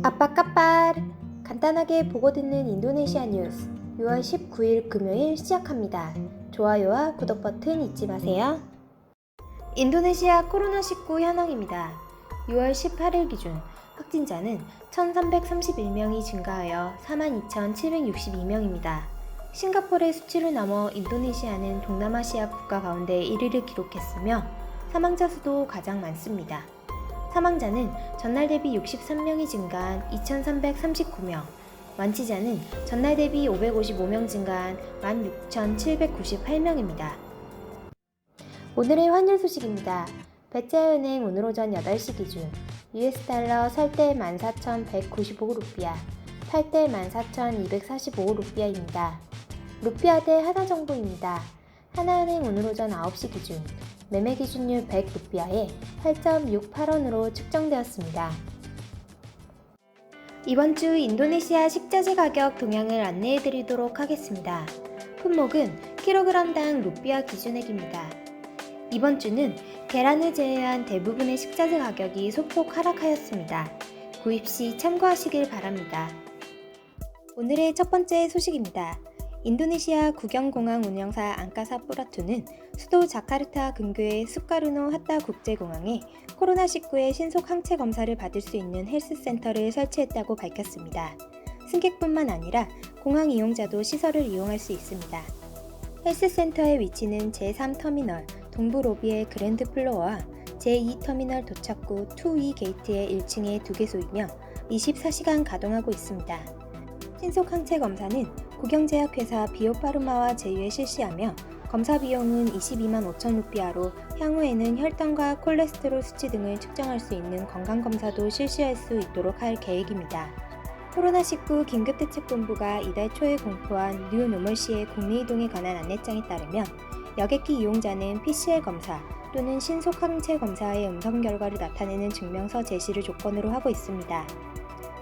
아빠까빨 간단하게 보고 듣는 인도네시아 뉴스 6월 19일 금요일 시작합니다. 좋아요와 구독 버튼 잊지 마세요. 인도네시아 코로나19 현황입니다. 6월 18일 기준 확진자는 1,331명이 증가하여 42,762명입니다. 싱가포르의 수치를 넘어 인도네시아는 동남아시아 국가 가운데 1위를 기록했으며 사망자 수도 가장 많습니다. 사망자는 전날 대비 63명이 증가한 2,339명, 완치자는 전날 대비 555명 증가한 16,798명입니다. 오늘의 환율 소식입니다. 베체은행 오늘 오전 8시 기준 US 달러 살 때 14,195루피아, 팔 때 14,245루피아입니다. 루피아 대 하나 정보입니다. 하나은행 오늘 오전 9시 기준 매매 기준율 100루피아에 8.68원으로 측정되었습니다. 이번 주 인도네시아 식자재 가격 동향을 안내해 드리도록 하겠습니다. 품목은 킬로그램당 루피아 기준액입니다. 이번 주는 계란을 제외한 대부분의 식자재 가격이 소폭 하락하였습니다. 구입 시 참고하시길 바랍니다. 오늘의 첫 번째 소식입니다. 인도네시아 국영공항 운영사 앙카사 뿌라투는 수도 자카르타 근교의 수카르노 하타 국제공항에 코로나19의 신속 항체 검사를 받을 수 있는 헬스센터를 설치했다고 밝혔습니다. 승객뿐만 아니라 공항 이용자도 시설을 이용할 수 있습니다. 헬스센터의 위치는 제3터미널 동부 로비의 그랜드 플로어와 제2터미널 도착구 2E 게이트의 1층에 2개소이며 24시간 가동하고 있습니다. 신속 항체 검사는 국영제약회사 비오파르마와 제휴해 실시하며 검사 비용은 22만 5천 루피아로 향후에는 혈당과 콜레스테롤 수치 등을 측정할 수 있는 건강검사도 실시할 수 있도록 할 계획입니다. 코로나19 긴급대책본부가 이달 초에 공포한 뉴노멀시의 국내 이동에 관한 안내장에 따르면 여객기 이용자는 PCR 검사 또는 신속 항체 검사의 음성 결과를 나타내는 증명서 제시를 조건으로 하고 있습니다.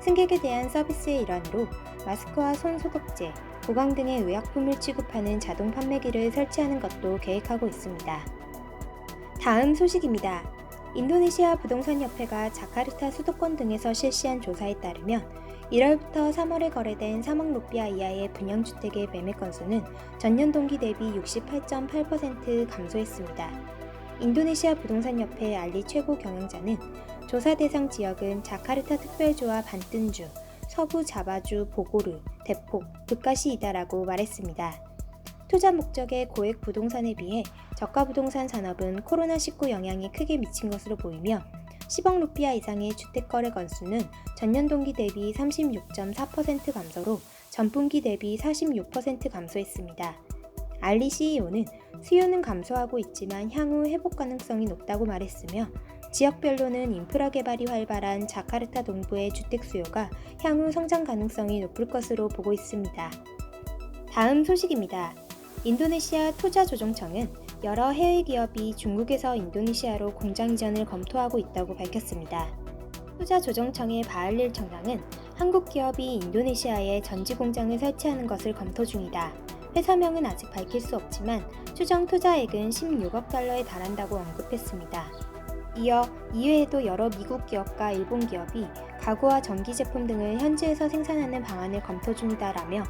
승객에 대한 서비스의 일환으로 마스크와 손 소독제, 보강 등의 의약품을 취급하는 자동 판매기를 설치하는 것도 계획하고 있습니다. 다음 소식입니다. 인도네시아 부동산협회가 자카르타 수도권 등에서 실시한 조사에 따르면 1월부터 3월에 거래된 3억 루피아 이하의 분양주택의 매매 건수는 전년 동기 대비 68.8% 감소했습니다. 인도네시아 부동산협회 알리 최고 경영자는 조사 대상 지역은 자카르타 특별조와 반뜬주, 서부 자바주, 보고르, 대폭, 브카시이다라고 말했습니다. 투자 목적의 고액 부동산에 비해 저가 부동산 산업은 코로나19 영향이 크게 미친 것으로 보이며 10억 루피아 이상의 주택 거래 건수는 전년 동기 대비 36.4% 감소로 전분기 대비 46% 감소했습니다. 알리 CEO는 수요는 감소하고 있지만 향후 회복 가능성이 높다고 말했으며 지역별로는 인프라 개발이 활발한 자카르타 동부의 주택 수요가 향후 성장 가능성이 높을 것으로 보고 있습니다. 다음 소식입니다. 인도네시아 투자조정청은 여러 해외 기업이 중국에서 인도네시아로 공장 이전을 검토하고 있다고 밝혔습니다. 투자조정청의 바할릴 청장은 한국 기업이 인도네시아에 전지 공장을 설치하는 것을 검토 중이다. 회사명은 아직 밝힐 수 없지만 추정 투자액은 16억 달러에 달한다고 언급했습니다. 이어 이외에도 여러 미국 기업과 일본 기업이 가구와 전기 제품 등을 현지에서 생산하는 방안을 검토 중이다라며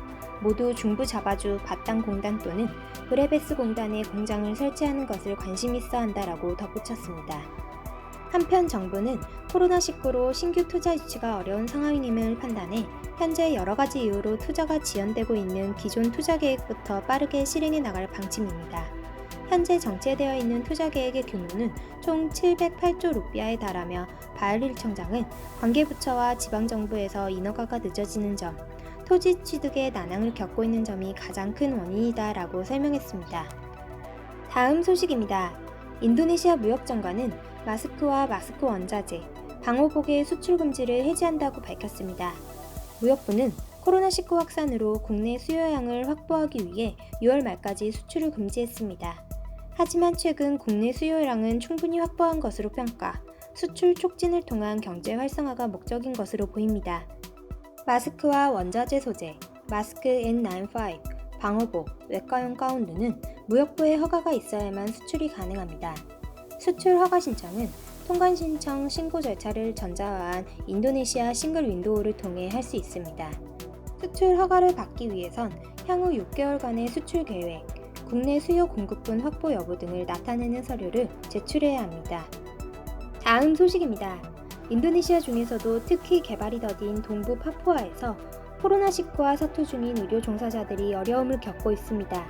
모두 중부 자바주 바땅 공단 또는 브레베스 공단에 공장을 설치하는 것을 관심 있어 한다라고 덧붙였습니다. 한편 정부는 코로나19로 신규 투자 유치가 어려운 상황임을 판단해 현재 여러 가지 이유로 투자가 지연되고 있는 기존 투자 계획부터 빠르게 실행해 나갈 방침입니다. 현재 정체되어 있는 투자 계획의 규모는 총 708조 루피아에 달하며 바할릴 청장은 관계부처와 지방정부에서 인허가가 늦어지는 점, 토지 취득에 난항을 겪고 있는 점이 가장 큰 원인이다라고 설명했습니다. 다음 소식입니다. 인도네시아 무역장관은 마스크와 마스크 원자재, 방호복의 수출 금지를 해제한다고 밝혔습니다. 무역부는 코로나19 확산으로 국내 수요량을 확보하기 위해 6월 말까지 수출을 금지했습니다. 하지만 최근 국내 수요량은 충분히 확보한 것으로 평가, 수출 촉진을 통한 경제 활성화가 목적인 것으로 보입니다. 마스크와 원자재 소재, 마스크 N95, 방호복, 외과용 가운 등은 무역부의 허가가 있어야만 수출이 가능합니다. 수출 허가 신청은 통관 신청 신고 절차를 전자화한 인도네시아 싱글 윈도우를 통해 할 수 있습니다. 수출 허가를 받기 위해선 향후 6개월간의 수출 계획, 국내 수요 공급분 확보 여부 등을 나타내는 서류를 제출해야 합니다. 다음 소식입니다. 인도네시아 중에서도 특히 개발이 더딘 동부 파푸아에서 코로나19와 사투 중인 의료 종사자들이 어려움을 겪고 있습니다.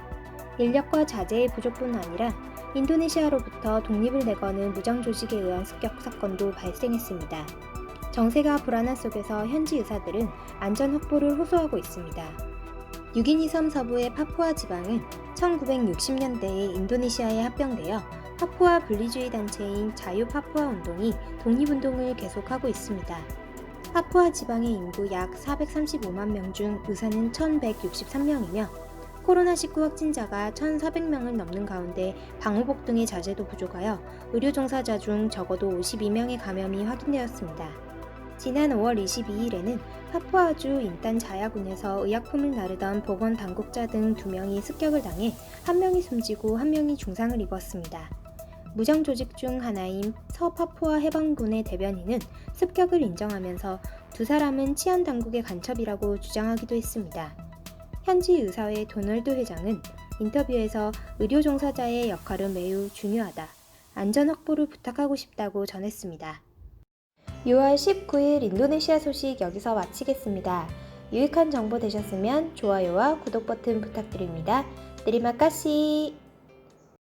인력과 자재의 부족뿐 아니라 인도네시아로부터 독립을 내거는 무장 조직에 의한 습격 사건도 발생했습니다. 정세가 불안한 속에서 현지 의사들은 안전 확보를 호소하고 있습니다. 뉴기니 섬 서부의 파푸아 지방은 1960년대에 인도네시아에 합병되어 파푸아 분리주의 단체인 자유 파푸아 운동이 독립운동을 계속하고 있습니다. 파푸아 지방의 인구 약 435만 명 중 의사는 1,163명이며 코로나19 확진자가 1,400명을 넘는 가운데 방호복 등의 자재도 부족하여 의료 종사자 중 적어도 52명의 감염이 확인되었습니다. 지난 5월 22일에는 파푸아주 인탄 자야군에서 의약품을 나르던 보건당국자 등 2명이 습격을 당해 1명이 숨지고 1명이 중상을 입었습니다. 무장조직 중 하나인 서파푸아 해방군의 대변인은 습격을 인정하면서 두 사람은 치안당국의 간첩이라고 주장하기도 했습니다. 현지 의사회 도널드 회장은 인터뷰에서 의료 종사자의 역할은 매우 중요하다. 안전 확보를 부탁하고 싶다고 전했습니다. 6월 19일 인도네시아 소식 여기서 마치겠습니다. 유익한 정보 되셨으면 좋아요와 구독 버튼 부탁드립니다. 테리마 카시.